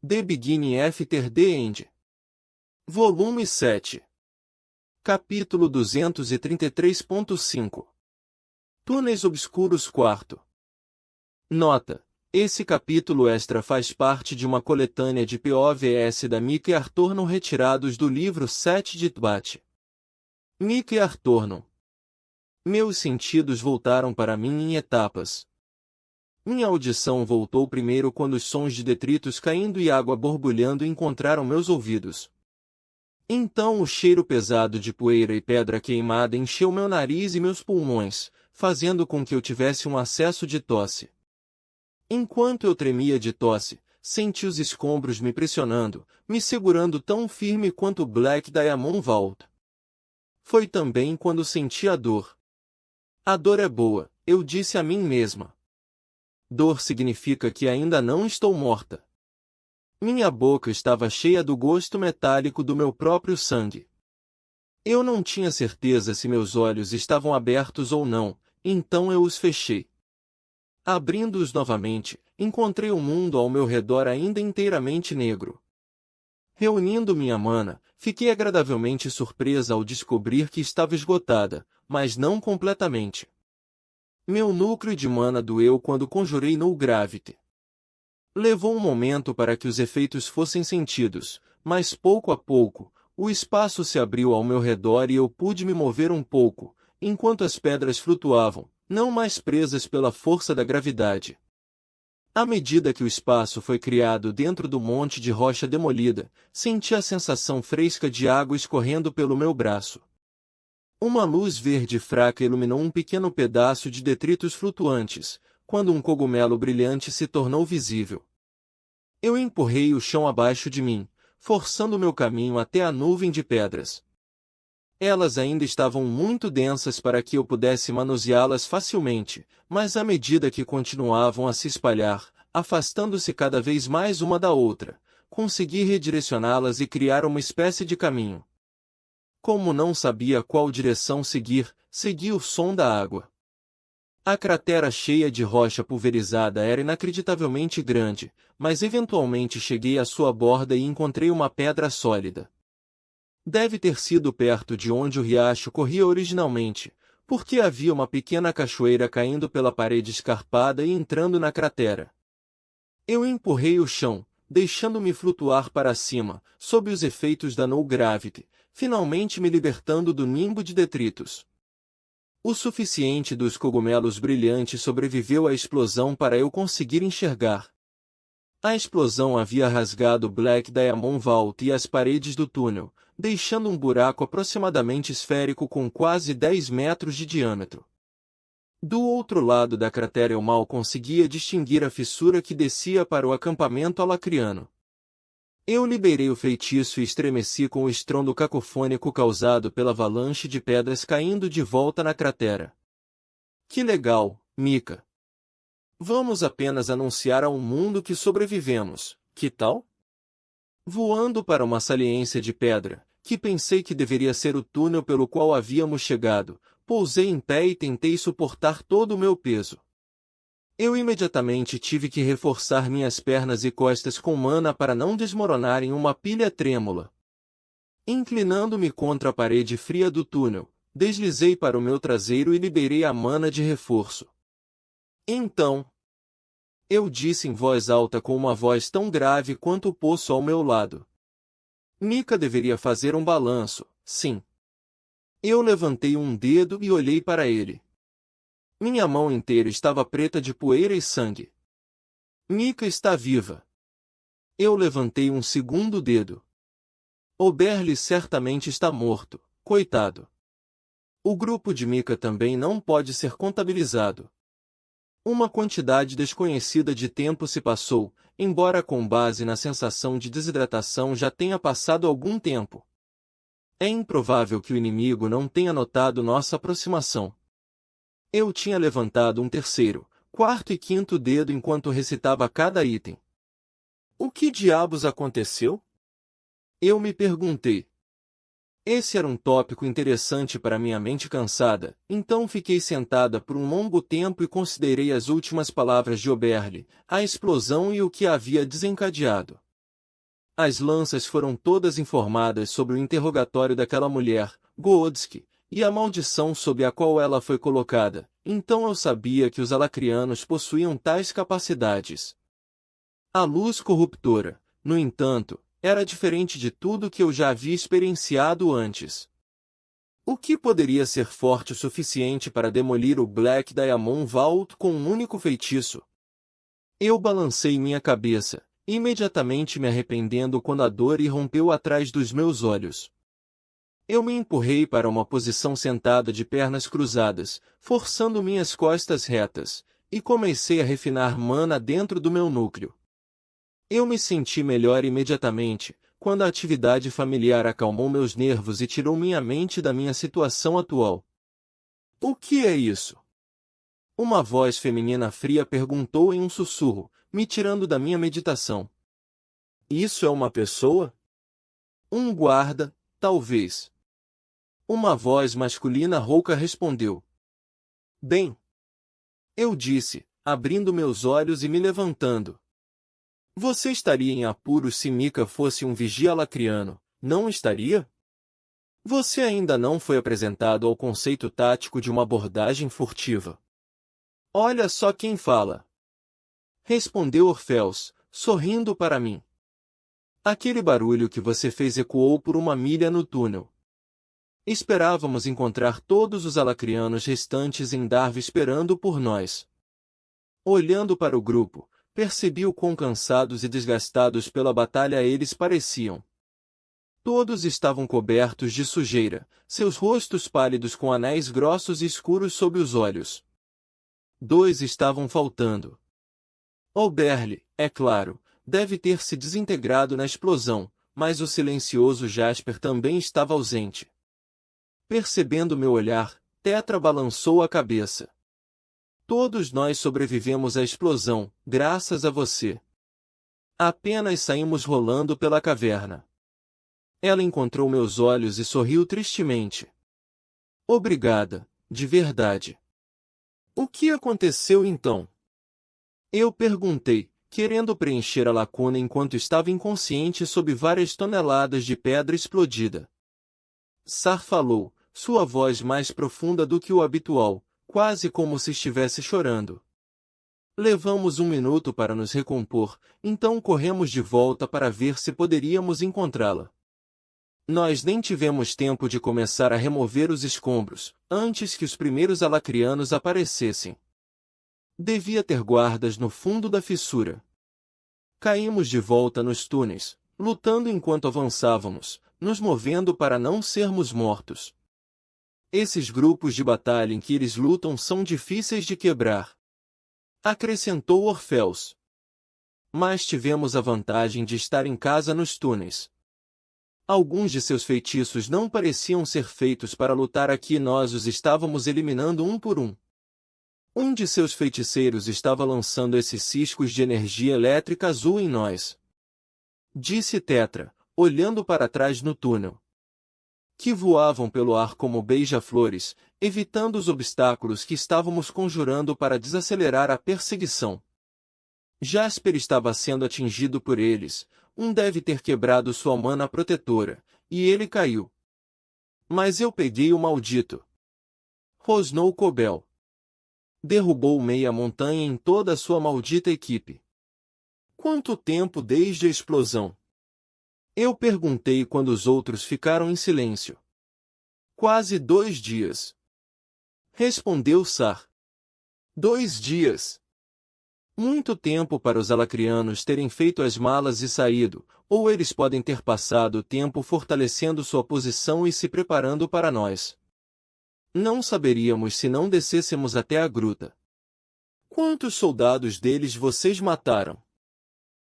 The Beginning After the End. Volume 7. Capítulo 233.5. Túneis Obscuros 4. Nota: esse capítulo extra faz parte de uma coletânea de POVs da Mika e Arthur retirados do livro 7 de Tbat. Mika e Arthur. Meus sentidos voltaram para mim em etapas. Minha audição voltou primeiro quando os sons de detritos caindo e água borbulhando encontraram meus ouvidos. Então o cheiro pesado de poeira e pedra queimada encheu meu nariz e meus pulmões, fazendo com que eu tivesse um acesso de tosse. Enquanto eu tremia de tosse, senti os escombros me pressionando, me segurando tão firme quanto Black Diamond Vault. Foi também quando senti a dor. A dor é boa, eu disse a mim mesma. Dor significa que ainda não estou morta. Minha boca estava cheia do gosto metálico do meu próprio sangue. Eu não tinha certeza se meus olhos estavam abertos ou não, então eu os fechei. Abrindo-os novamente, encontrei o mundo ao meu redor ainda inteiramente negro. Reunindo minha mana, fiquei agradavelmente surpresa ao descobrir que estava esgotada, mas não completamente. Meu núcleo de mana doeu quando conjurei No Gravity. Levou um momento para que os efeitos fossem sentidos, mas pouco a pouco, o espaço se abriu ao meu redor e eu pude me mover um pouco, enquanto as pedras flutuavam, não mais presas pela força da gravidade. À medida que o espaço foi criado dentro do monte de rocha demolida, senti a sensação fresca de água escorrendo pelo meu braço. Uma luz verde fraca iluminou um pequeno pedaço de detritos flutuantes, quando um cogumelo brilhante se tornou visível. Eu empurrei o chão abaixo de mim, forçando meu caminho até a nuvem de pedras. Elas ainda estavam muito densas para que eu pudesse manuseá-las facilmente, mas à medida que continuavam a se espalhar, afastando-se cada vez mais uma da outra, consegui redirecioná-las e criar uma espécie de caminho. Como não sabia qual direção seguir, segui o som da água. A cratera cheia de rocha pulverizada era inacreditavelmente grande, mas eventualmente cheguei à sua borda e encontrei uma pedra sólida. Deve ter sido perto de onde o riacho corria originalmente, porque havia uma pequena cachoeira caindo pela parede escarpada e entrando na cratera. Eu empurrei o chão, deixando-me flutuar para cima, sob os efeitos da No Gravity, finalmente me libertando do nimbo de detritos. O suficiente dos cogumelos brilhantes sobreviveu à explosão para eu conseguir enxergar. A explosão havia rasgado Black Diamond Vault e as paredes do túnel, deixando um buraco aproximadamente esférico com quase 10 metros de diâmetro. Do outro lado da cratera eu mal conseguia distinguir a fissura que descia para o acampamento alacriano. Eu liberei o feitiço e estremeci com o estrondo cacofônico causado pela avalanche de pedras caindo de volta na cratera. Que legal, Mika! Vamos apenas anunciar ao mundo que sobrevivemos, que tal? Voando para uma saliência de pedra, que pensei que deveria ser o túnel pelo qual havíamos chegado, pousei em pé e tentei suportar todo o meu peso. Eu imediatamente tive que reforçar minhas pernas e costas com mana para não desmoronar em uma pilha trêmula. Inclinando-me contra a parede fria do túnel, deslizei para o meu traseiro e liberei a mana de reforço. Então, eu disse em voz alta com uma voz tão grave quanto o poço ao meu lado. Mika deveria fazer um balanço, sim. Eu levantei um dedo e olhei para ele. Minha mão inteira estava preta de poeira e sangue. Mika está viva. Eu levantei um segundo dedo. Oberle certamente está morto, coitado. O grupo de Mika também não pode ser contabilizado. Uma quantidade desconhecida de tempo se passou, embora com base na sensação de desidratação já tenha passado algum tempo. É improvável que o inimigo não tenha notado nossa aproximação. Eu tinha levantado um terceiro, quarto e quinto dedo enquanto recitava cada item. O que diabos aconteceu? Eu me perguntei. Esse era um tópico interessante para minha mente cansada, então fiquei sentada por um longo tempo e considerei as últimas palavras de Oberle, a explosão e o que a havia desencadeado. As lanças foram todas informadas sobre o interrogatório daquela mulher, Goodsky, e a maldição sob a qual ela foi colocada. Então eu sabia que os alacrianos possuíam tais capacidades. A luz corruptora, no entanto, era diferente de tudo que eu já havia experienciado antes. O que poderia ser forte o suficiente para demolir o Black Diamond Vault com um único feitiço? Eu balancei minha cabeça, imediatamente me arrependendo quando a dor irrompeu atrás dos meus olhos. Eu me empurrei para uma posição sentada de pernas cruzadas, forçando minhas costas retas, e comecei a refinar mana dentro do meu núcleo. Eu me senti melhor imediatamente, quando a atividade familiar acalmou meus nervos e tirou minha mente da minha situação atual. O que é isso? Uma voz feminina fria perguntou em um sussurro, me tirando da minha meditação. Isso é uma pessoa? Um guarda, talvez. Uma voz masculina rouca respondeu. Bem, eu disse, abrindo meus olhos e me levantando. Você estaria em apuros se Mika fosse um vigia lacriano, não estaria? Você ainda não foi apresentado ao conceito tático de uma abordagem furtiva. Olha só quem fala. Respondeu Orfeus, sorrindo para mim. Aquele barulho que você fez ecoou por uma milha no túnel. Esperávamos encontrar todos os alacrianos restantes em Darve esperando por nós. Olhando para o grupo, percebi o quão cansados e desgastados pela batalha eles pareciam. Todos estavam cobertos de sujeira, seus rostos pálidos com anéis grossos e escuros sob os olhos. 2 estavam faltando. Oberle, é claro, deve ter se desintegrado na explosão, mas o silencioso Jasper também estava ausente. Percebendo meu olhar, Tetra balançou a cabeça. Todos nós sobrevivemos à explosão, graças a você. Apenas saímos rolando pela caverna. Ela encontrou meus olhos e sorriu tristemente. Obrigada, de verdade. O que aconteceu então? Eu perguntei, querendo preencher a lacuna enquanto estava inconsciente sob várias toneladas de pedra explodida. Sar falou, sua voz mais profunda do que o habitual, quase como se estivesse chorando. Levamos 1 minuto para nos recompor, então corremos de volta para ver se poderíamos encontrá-la. Nós nem tivemos tempo de começar a remover os escombros, antes que os primeiros alacrianos aparecessem. Devia ter guardas no fundo da fissura. Caímos de volta nos túneis, lutando enquanto avançávamos, nos movendo para não sermos mortos. Esses grupos de batalha em que eles lutam são difíceis de quebrar. Acrescentou Orfeus. Mas tivemos a vantagem de estar em casa nos túneis. Alguns de seus feitiços não pareciam ser feitos para lutar aqui e nós os estávamos eliminando um por um. Um de seus feiticeiros estava lançando esses ciscos de energia elétrica azul em nós. Disse Tetra, olhando para trás no túnel. Que voavam pelo ar como beija-flores, evitando os obstáculos que estávamos conjurando para desacelerar a perseguição. Jasper estava sendo atingido por eles, um deve ter quebrado sua mana protetora, e ele caiu. Mas eu peguei o maldito. Rosnou Cobel. Derrubou meia montanha em toda a sua maldita equipe. Quanto tempo desde a explosão? Eu perguntei quando os outros ficaram em silêncio. Quase 2 dias. Respondeu Sar. 2 dias. Muito tempo para os alacrianos terem feito as malas e saído, ou eles podem ter passado o tempo fortalecendo sua posição e se preparando para nós. Não saberíamos se não descêssemos até a gruta. Quantos soldados deles vocês mataram?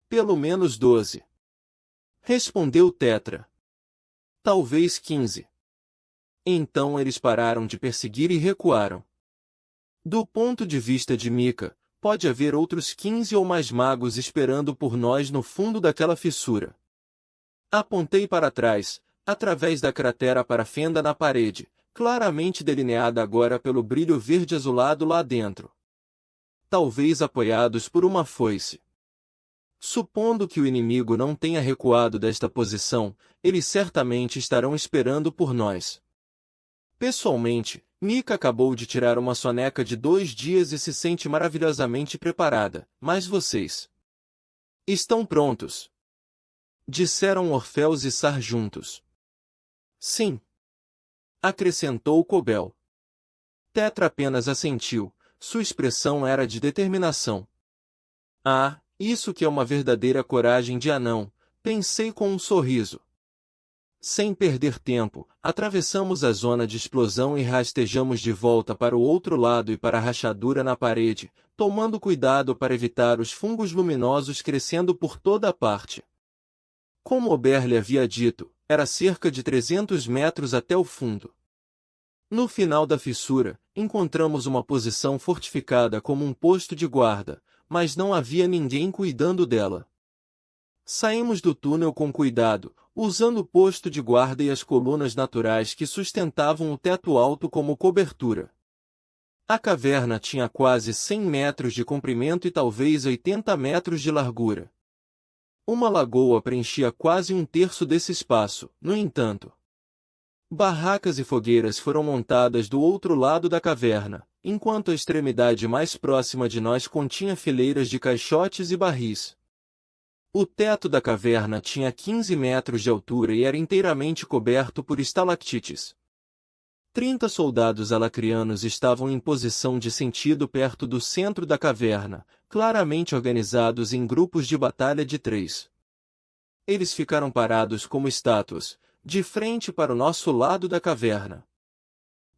Pelo menos 12. Respondeu Tetra. Talvez 15. Então eles pararam de perseguir e recuaram. Do ponto de vista de Mika, pode haver outros 15 ou mais magos esperando por nós no fundo daquela fissura. Apontei para trás, através da cratera para a fenda na parede, claramente delineada agora pelo brilho verde azulado lá dentro. Talvez apoiados por uma foice. Supondo que o inimigo não tenha recuado desta posição, eles certamente estarão esperando por nós. Pessoalmente, Mika acabou de tirar uma soneca de 2 dias e se sente maravilhosamente preparada, mas vocês estão prontos? Disseram Orfeus e Sar juntos. Sim, acrescentou Cobel. Tetra apenas assentiu, sua expressão era de determinação. Ah, isso que é uma verdadeira coragem de anão, pensei com um sorriso. Sem perder tempo, atravessamos a zona de explosão e rastejamos de volta para o outro lado e para a rachadura na parede, tomando cuidado para evitar os fungos luminosos crescendo por toda a parte. Como Oberle havia dito, era cerca de 300 metros até o fundo. No final da fissura, encontramos uma posição fortificada como um posto de guarda, mas não havia ninguém cuidando dela. Saímos do túnel com cuidado, usando o posto de guarda e as colunas naturais que sustentavam o teto alto como cobertura. A caverna tinha quase 100 metros de comprimento e talvez 80 metros de largura. Uma lagoa preenchia quase um terço desse espaço, no entanto. Barracas e fogueiras foram montadas do outro lado da caverna, enquanto a extremidade mais próxima de nós continha fileiras de caixotes e barris. O teto da caverna tinha 15 metros de altura e era inteiramente coberto por estalactites. 30 soldados alacrianos estavam em posição de sentido perto do centro da caverna, claramente organizados em grupos de batalha de 3. Eles ficaram parados como estátuas, de frente para o nosso lado da caverna.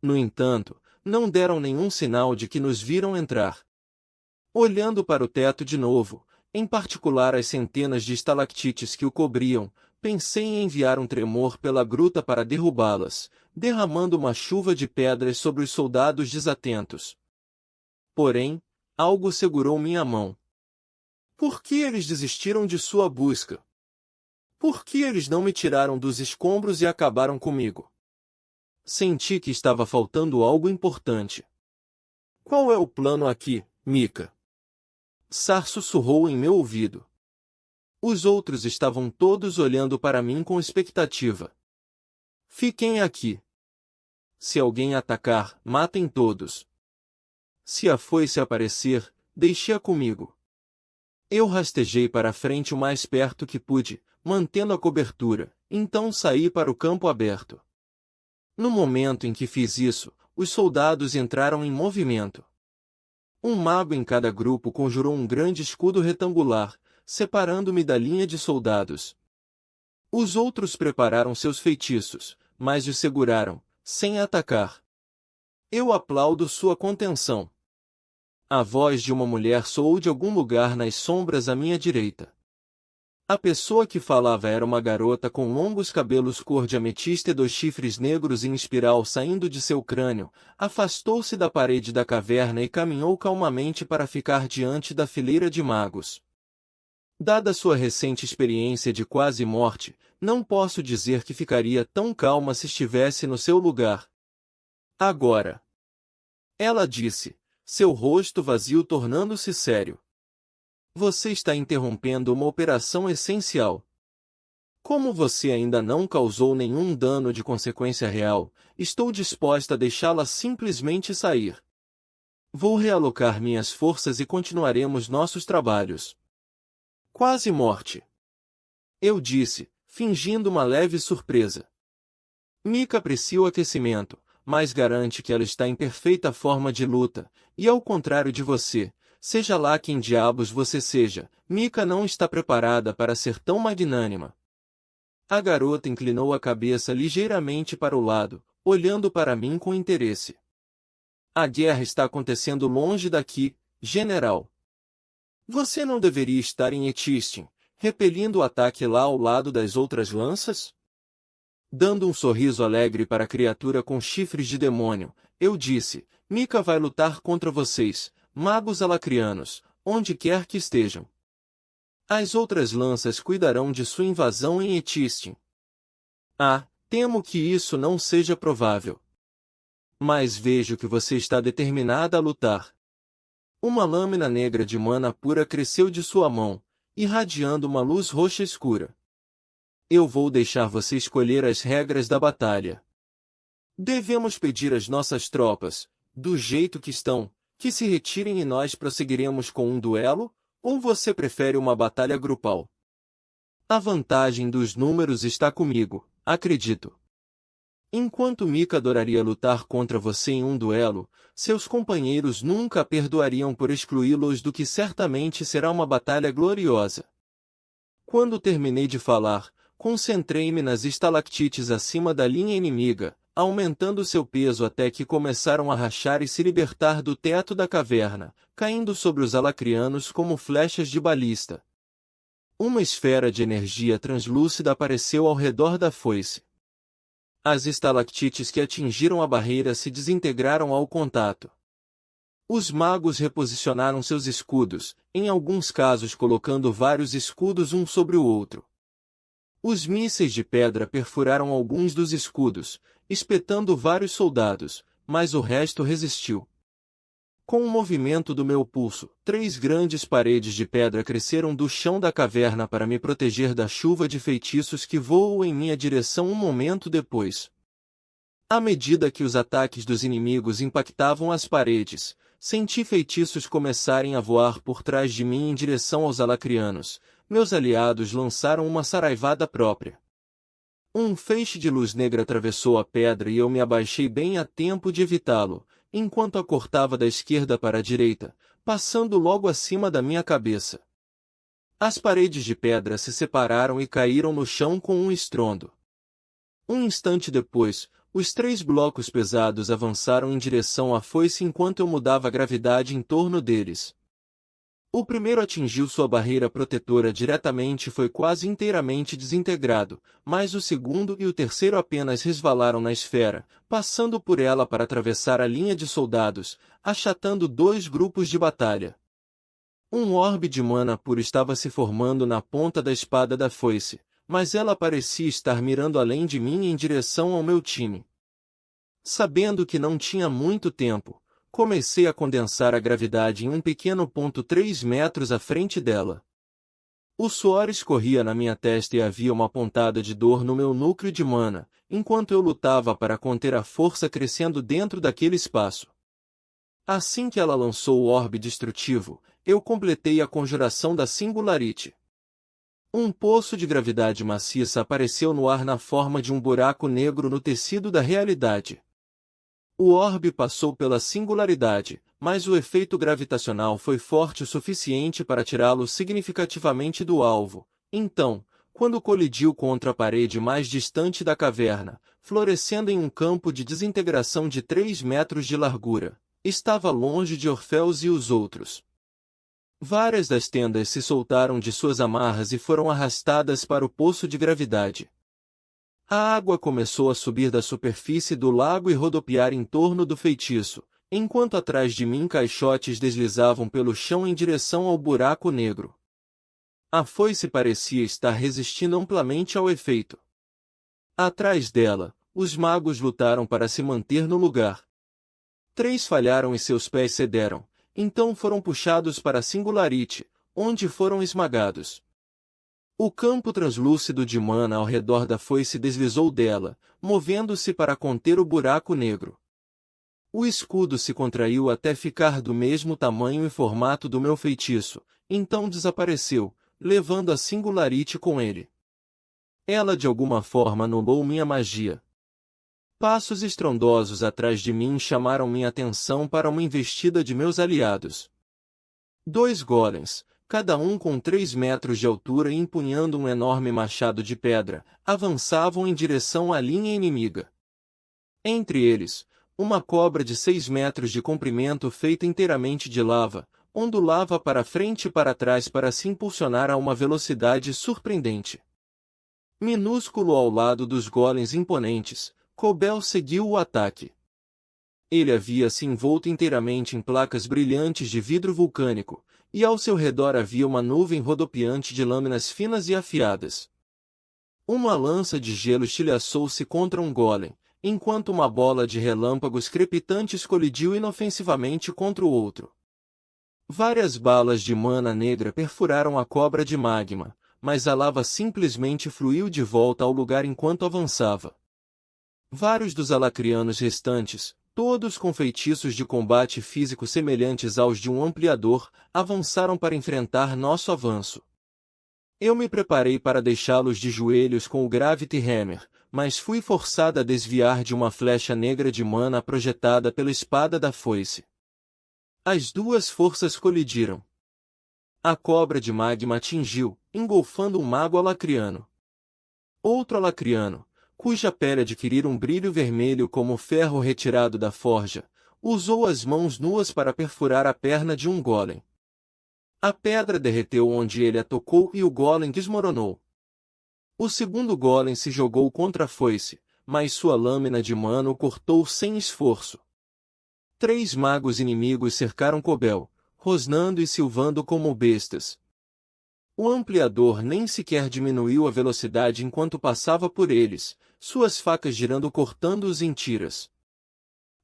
No entanto, não deram nenhum sinal de que nos viram entrar. Olhando para o teto de novo, em particular as centenas de estalactites que o cobriam, pensei em enviar um tremor pela gruta para derrubá-las, derramando uma chuva de pedras sobre os soldados desatentos. Porém, algo segurou minha mão. Por que eles desistiram de sua busca? Por que eles não me tiraram dos escombros e acabaram comigo? Senti que estava faltando algo importante. Qual é o plano aqui, Mika? Sar sussurrou em meu ouvido. Os outros estavam todos olhando para mim com expectativa. Fiquem aqui. Se alguém atacar, matem todos. Se a foice aparecer, deixe-a comigo. Eu rastejei para a frente o mais perto que pude, mantendo a cobertura, então saí para o campo aberto. No momento em que fiz isso, os soldados entraram em movimento. Um mago em cada grupo conjurou um grande escudo retangular, separando-me da linha de soldados. Os outros prepararam seus feitiços, mas os seguraram, sem atacar. Eu aplaudo sua contenção. A voz de uma mulher soou de algum lugar nas sombras à minha direita. A pessoa que falava era uma garota com longos cabelos cor de ametista e 2 chifres negros em espiral saindo de seu crânio, afastou-se da parede da caverna e caminhou calmamente para ficar diante da fileira de magos. Dada sua recente experiência de quase morte, não posso dizer que ficaria tão calma se estivesse no seu lugar. Agora, ela disse, seu rosto vazio tornando-se sério. Você está interrompendo uma operação essencial. Como você ainda não causou nenhum dano de consequência real, estou disposta a deixá-la simplesmente sair. Vou realocar minhas forças e continuaremos nossos trabalhos. Quase morte. Eu disse, fingindo uma leve surpresa. Mika aprecia o aquecimento, mas garante que ela está em perfeita forma de luta, e ao contrário de você, seja lá quem diabos você seja, Mika não está preparada para ser tão magnânima. A garota inclinou a cabeça ligeiramente para o lado, olhando para mim com interesse. A guerra está acontecendo longe daqui, general. Você não deveria estar em Etistin, repelindo o ataque lá ao lado das outras lanças? Dando um sorriso alegre para a criatura com chifres de demônio, eu disse, Mika vai lutar contra vocês, magos alacrianos, onde quer que estejam. As outras lanças cuidarão de sua invasão em Etistin. Ah, temo que isso não seja provável. Mas vejo que você está determinada a lutar. Uma lâmina negra de mana pura cresceu de sua mão, irradiando uma luz roxa escura. Eu vou deixar você escolher as regras da batalha. Devemos pedir às nossas tropas, do jeito que estão, que se retirem e nós prosseguiremos com um duelo, ou você prefere uma batalha grupal? A vantagem dos números está comigo, acredito. Enquanto Mika adoraria lutar contra você em um duelo, seus companheiros nunca a perdoariam por excluí-los do que certamente será uma batalha gloriosa. Quando terminei de falar, concentrei-me nas estalactites acima da linha inimiga, aumentando seu peso até que começaram a rachar e se libertar do teto da caverna, caindo sobre os alacrianos como flechas de balista. Uma esfera de energia translúcida apareceu ao redor da foice. As estalactites que atingiram a barreira se desintegraram ao contato. Os magos reposicionaram seus escudos, em alguns casos colocando vários escudos um sobre o outro. Os mísseis de pedra perfuraram alguns dos escudos, espetando vários soldados, mas o resto resistiu. Com o movimento do meu pulso, 3 grandes paredes de pedra cresceram do chão da caverna para me proteger da chuva de feitiços que voam em minha direção um momento depois. À medida que os ataques dos inimigos impactavam as paredes, senti feitiços começarem a voar por trás de mim em direção aos alacrianos. Meus aliados lançaram uma saraivada própria. Um feixe de luz negra atravessou a pedra e eu me abaixei bem a tempo de evitá-lo, enquanto a cortava da esquerda para a direita, passando logo acima da minha cabeça. As paredes de pedra se separaram e caíram no chão com um estrondo. Um instante depois, os 3 blocos pesados avançaram em direção à foice enquanto eu mudava a gravidade em torno deles. O primeiro atingiu sua barreira protetora diretamente e foi quase inteiramente desintegrado, mas o segundo e o terceiro apenas resvalaram na esfera, passando por ela para atravessar a linha de soldados, achatando 2 grupos de batalha. Um orbe de mana pura estava se formando na ponta da espada da foice, mas ela parecia estar mirando além de mim em direção ao meu time. Sabendo que não tinha muito tempo, comecei a condensar a gravidade em um pequeno ponto 3 metros à frente dela. O suor escorria na minha testa e havia uma pontada de dor no meu núcleo de mana, enquanto eu lutava para conter a força crescendo dentro daquele espaço. Assim que ela lançou o orbe destrutivo, eu completei a conjuração da Singularity. Um poço de gravidade maciça apareceu no ar na forma de um buraco negro no tecido da realidade. O orbe passou pela singularidade, mas o efeito gravitacional foi forte o suficiente para tirá-lo significativamente do alvo. Então, quando colidiu contra a parede mais distante da caverna, florescendo em um campo de desintegração de 3 metros de largura, estava longe de Orfeus e os outros. Várias das tendas se soltaram de suas amarras e foram arrastadas para o poço de gravidade. A água começou a subir da superfície do lago e rodopiar em torno do feitiço, enquanto atrás de mim caixotes deslizavam pelo chão em direção ao buraco negro. A foice parecia estar resistindo amplamente ao efeito. Atrás dela, os magos lutaram para se manter no lugar. 3 falharam e seus pés cederam, então foram puxados para a Singularity, onde foram esmagados. O campo translúcido de mana ao redor da foice deslizou dela, movendo-se para conter o buraco negro. O escudo se contraiu até ficar do mesmo tamanho e formato do meu feitiço, então desapareceu, levando a Singularity com ele. Ela de alguma forma anulou minha magia. Passos estrondosos atrás de mim chamaram minha atenção para uma investida de meus aliados. 2 golems, cada um com 3 metros de altura e empunhando um enorme machado de pedra, avançavam em direção à linha inimiga. Entre eles, uma cobra de 6 metros de comprimento feita inteiramente de lava, ondulava para frente e para trás para se impulsionar a uma velocidade surpreendente. Minúsculo ao lado dos golems imponentes, Cobel seguiu o ataque. Ele havia se envolto inteiramente em placas brilhantes de vidro vulcânico, e ao seu redor havia uma nuvem rodopiante de lâminas finas e afiadas. Uma lança de gelo estilhaçou-se contra um golem, enquanto uma bola de relâmpagos crepitantes colidiu inofensivamente contra o outro. Várias balas de mana negra perfuraram a cobra de magma, mas a lava simplesmente fluiu de volta ao lugar enquanto avançava. Vários dos alacrianos restantes, todos com feitiços de combate físico semelhantes aos de um ampliador, avançaram para enfrentar nosso avanço. Eu me preparei para deixá-los de joelhos com o Gravity Hammer, mas fui forçada a desviar de uma flecha negra de mana projetada pela espada da foice. As duas forças colidiram. A cobra de magma atingiu, engolfando um mago alacriano. Outro alacriano, cuja pele adquirira um brilho vermelho como ferro retirado da forja, usou as mãos nuas para perfurar a perna de um golem. A pedra derreteu onde ele a tocou e o golem desmoronou. O segundo golem se jogou contra a foice, mas sua lâmina de mana o cortou sem esforço. 3 magos inimigos cercaram Cobel, rosnando e silvando como bestas. O ampliador nem sequer diminuiu a velocidade enquanto passava por eles, suas facas girando cortando-os em tiras.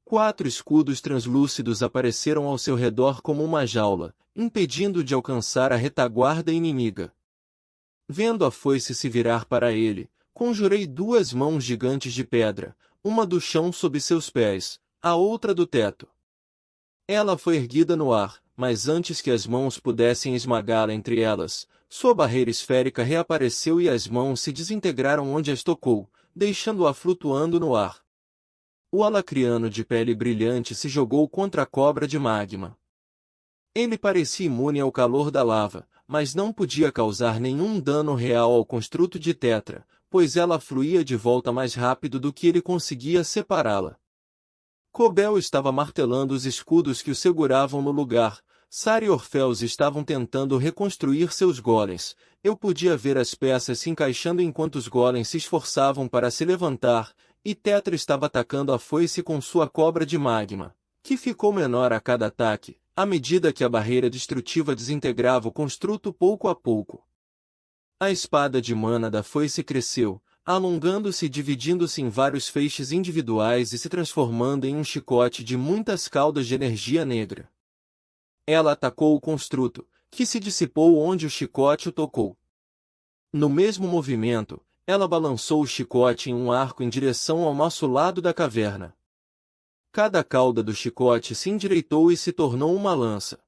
4 escudos translúcidos apareceram ao seu redor como uma jaula, impedindo de alcançar a retaguarda inimiga. Vendo a foice se virar para ele, conjurei 2 mãos gigantes de pedra, uma do chão sob seus pés, a outra do teto. Ela foi erguida no ar, mas antes que as mãos pudessem esmagá-la entre elas, sua barreira esférica reapareceu e as mãos se desintegraram onde as tocou, deixando-a flutuando no ar. O alacriano de pele brilhante se jogou contra a cobra de magma. Ele parecia imune ao calor da lava, mas não podia causar nenhum dano real ao construto de Tetra, pois ela fluía de volta mais rápido do que ele conseguia separá-la. Cobel estava martelando os escudos que o seguravam no lugar. Sara e Orfeus estavam tentando reconstruir seus golems. Eu podia ver as peças se encaixando enquanto os golems se esforçavam para se levantar, e Tetra estava atacando a foice com sua cobra de magma, que ficou menor a cada ataque, à medida que a barreira destrutiva desintegrava o construto pouco a pouco. A espada de mana da foice cresceu, alongando-se e dividindo-se em vários feixes individuais e se transformando em um chicote de muitas caudas de energia negra. Ela atacou o construto, que se dissipou onde o chicote o tocou. No mesmo movimento, ela balançou o chicote em um arco em direção ao nosso lado da caverna. Cada cauda do chicote se endireitou e se tornou uma lança.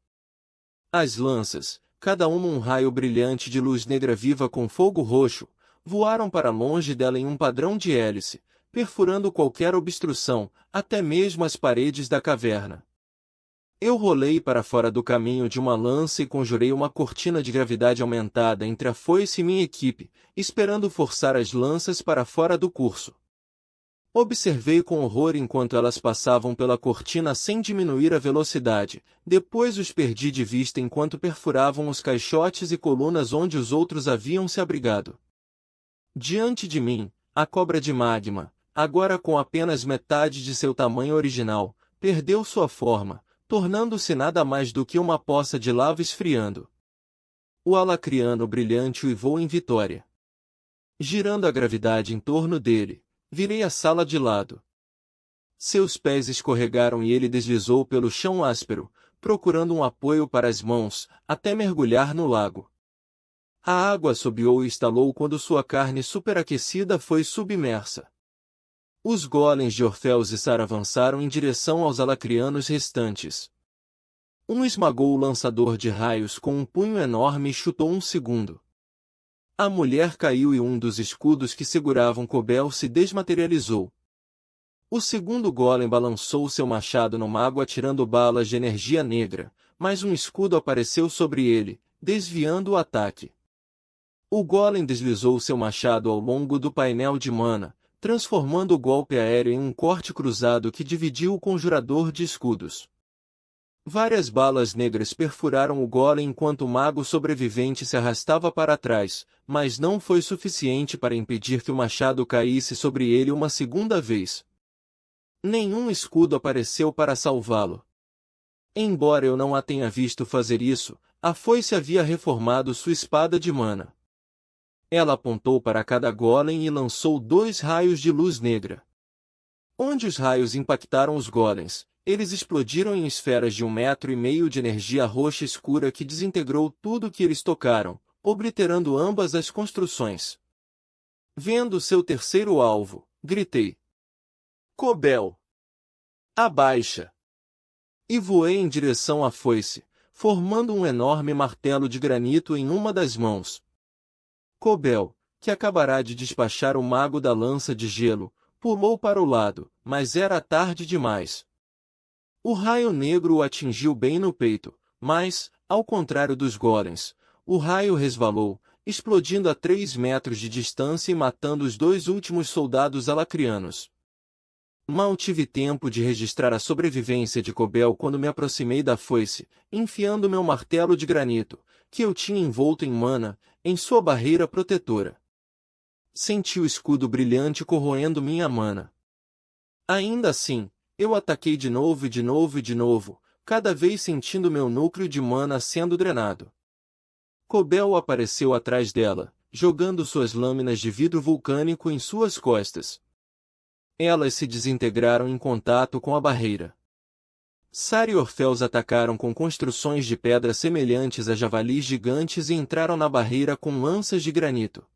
As lanças, cada uma um raio brilhante de luz negra viva com fogo roxo, voaram para longe dela em um padrão de hélice, perfurando qualquer obstrução, até mesmo as paredes da caverna. Eu rolei para fora do caminho de uma lança e conjurei uma cortina de gravidade aumentada entre a foice e minha equipe, esperando forçar as lanças para fora do curso. Observei com horror enquanto elas passavam pela cortina sem diminuir a velocidade, depois os perdi de vista enquanto perfuravam os caixotes e colunas onde os outros haviam se abrigado. Diante de mim, a cobra de magma, agora com apenas metade de seu tamanho original, perdeu sua forma, tornando-se nada mais do que uma poça de lava esfriando. O alacriano brilhante uivou em vitória. Girando a gravidade em torno dele, virei a sala de lado. Seus pés escorregaram e ele deslizou pelo chão áspero, procurando um apoio para as mãos, até mergulhar no lago. A água assobiou e estalou quando sua carne superaquecida foi submersa. Os golems de Orfeus e Sara avançaram em direção aos alacrianos restantes. Um esmagou o lançador de raios com um punho enorme e chutou um segundo. A mulher caiu e um dos escudos que seguravam Cobel se desmaterializou. O segundo golem balançou seu machado no mago atirando balas de energia negra, mas um escudo apareceu sobre ele, desviando o ataque. O golem deslizou seu machado ao longo do painel de mana, transformando o golpe aéreo em um corte cruzado que dividiu o conjurador de escudos. Várias balas negras perfuraram o golem enquanto o mago sobrevivente se arrastava para trás, mas não foi suficiente para impedir que o machado caísse sobre ele uma segunda vez. Nenhum escudo apareceu para salvá-lo. Embora eu não a tenha visto fazer isso, a foice havia reformado sua espada de mana. Ela apontou para cada golem e lançou 2 raios de luz negra. Onde os raios impactaram os golems, eles explodiram em esferas de 1,5 metro de energia roxa escura que desintegrou tudo que eles tocaram, obliterando ambas as construções. Vendo seu terceiro alvo, gritei: Cobel! Abaixa! E voei em direção à foice, formando um enorme martelo de granito em uma das mãos. Cobel, que acabará de despachar o mago da lança de gelo, pulou para o lado, mas era tarde demais. O raio negro o atingiu bem no peito, mas, ao contrário dos golems, o raio resvalou, explodindo a 3 metros de distância e matando os 2 últimos soldados alacrianos. Mal tive tempo de registrar a sobrevivência de Cobel quando me aproximei da foice, enfiando meu martelo de granito, que eu tinha envolto em mana, em sua barreira protetora. Senti o escudo brilhante corroendo minha mana. Ainda assim, eu ataquei de novo e de novo e de novo, cada vez sentindo meu núcleo de mana sendo drenado. Cobel apareceu atrás dela, jogando suas lâminas de vidro vulcânico em suas costas. Elas se desintegraram em contato com a barreira. Sara e Orfeus atacaram com construções de pedra semelhantes a javalis gigantes e entraram na barreira com lanças de granito.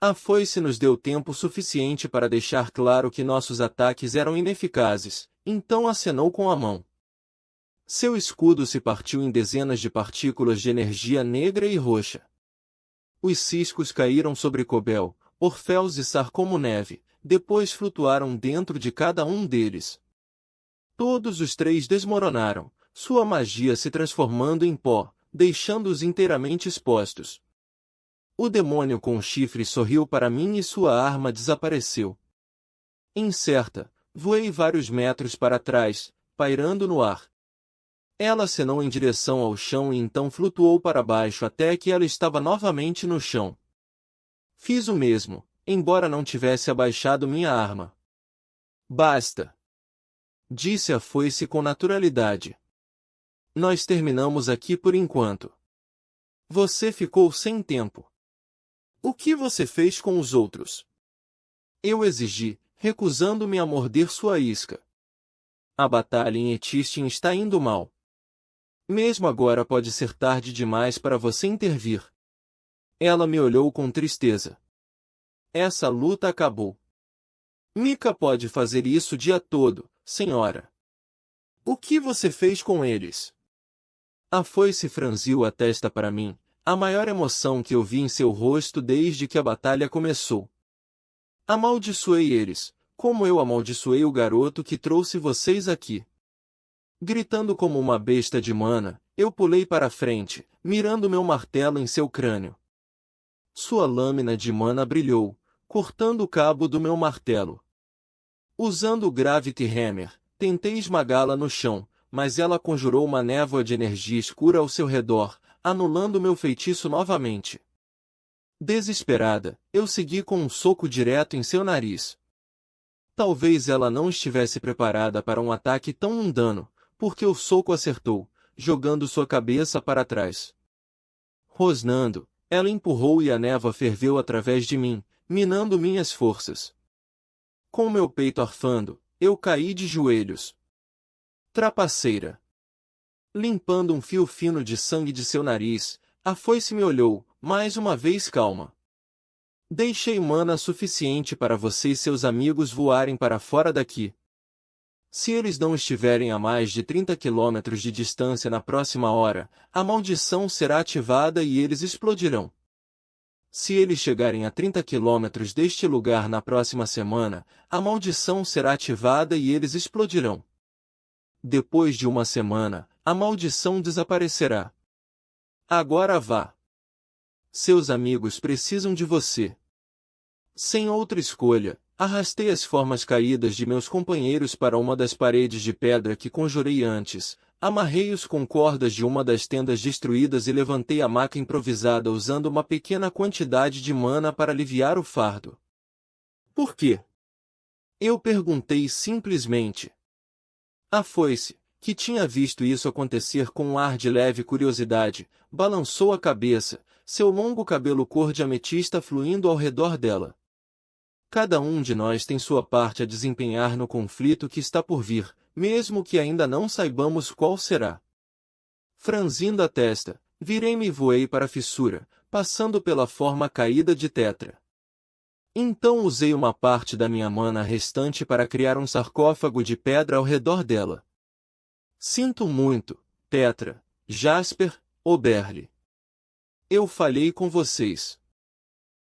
A foice nos deu tempo suficiente para deixar claro que nossos ataques eram ineficazes, então acenou com a mão. Seu escudo se partiu em dezenas de partículas de energia negra e roxa. Os ciscos caíram sobre Cobel, Orfeus e Sar como neve, depois flutuaram dentro de cada um deles. Todos os 3 desmoronaram, sua magia se transformando em pó, deixando-os inteiramente expostos. O demônio com chifre sorriu para mim e sua arma desapareceu. Incerta, voei vários metros para trás, pairando no ar. Ela acenou em direção ao chão e então flutuou para baixo até que ela estava novamente no chão. Fiz o mesmo, embora não tivesse abaixado minha arma. Basta! Disse a foice com naturalidade. Nós terminamos aqui por enquanto. Você ficou sem tempo. O que você fez com os outros? Eu exigi, recusando-me a morder sua isca. A batalha em Etistin está indo mal. Mesmo agora pode ser tarde demais para você intervir. Ela me olhou com tristeza. Essa luta acabou. Mika pode fazer isso o dia todo, senhora. O que você fez com eles? A foice franziu a testa para mim, a maior emoção que eu vi em seu rosto desde que a batalha começou. Amaldiçoei eles, como eu amaldiçoei o garoto que trouxe vocês aqui. Gritando como uma besta de mana, eu pulei para a frente, mirando meu martelo em seu crânio. Sua lâmina de mana brilhou, cortando o cabo do meu martelo. Usando o Gravity Hammer, tentei esmagá-la no chão, mas ela conjurou uma névoa de energia escura ao seu redor, anulando meu feitiço novamente. Desesperada, eu segui com um soco direto em seu nariz. Talvez ela não estivesse preparada para um ataque tão mundano, porque o soco acertou, jogando sua cabeça para trás. Rosnando, ela empurrou e a névoa ferveu através de mim, minando minhas forças. Com meu peito arfando, eu caí de joelhos. Trapaceira! Limpando um fio fino de sangue de seu nariz, a foice me olhou, mais uma vez calma. Deixei mana suficiente para você e seus amigos voarem para fora daqui. Se eles não estiverem a mais de 30 quilômetros de distância na próxima hora, a maldição será ativada e eles explodirão. Se eles chegarem a 30 quilômetros deste lugar na próxima semana, a maldição será ativada e eles explodirão. Depois de uma semana, a maldição desaparecerá. Agora vá. Seus amigos precisam de você. Sem outra escolha, arrastei as formas caídas de meus companheiros para uma das paredes de pedra que conjurei antes, amarrei-os com cordas de uma das tendas destruídas e levantei a maca improvisada usando uma pequena quantidade de mana para aliviar o fardo. Por quê? Eu perguntei simplesmente. A foice, que tinha visto isso acontecer com um ar de leve curiosidade, balançou a cabeça, seu longo cabelo cor de ametista fluindo ao redor dela. Cada um de nós tem sua parte a desempenhar no conflito que está por vir, mesmo que ainda não saibamos qual será. Franzindo a testa, virei-me e voei para a fissura, passando pela forma caída de Tetra. Então usei uma parte da minha mana restante para criar um sarcófago de pedra ao redor dela. Sinto muito, Tetra, Jasper, Oberle. Eu falhei com vocês.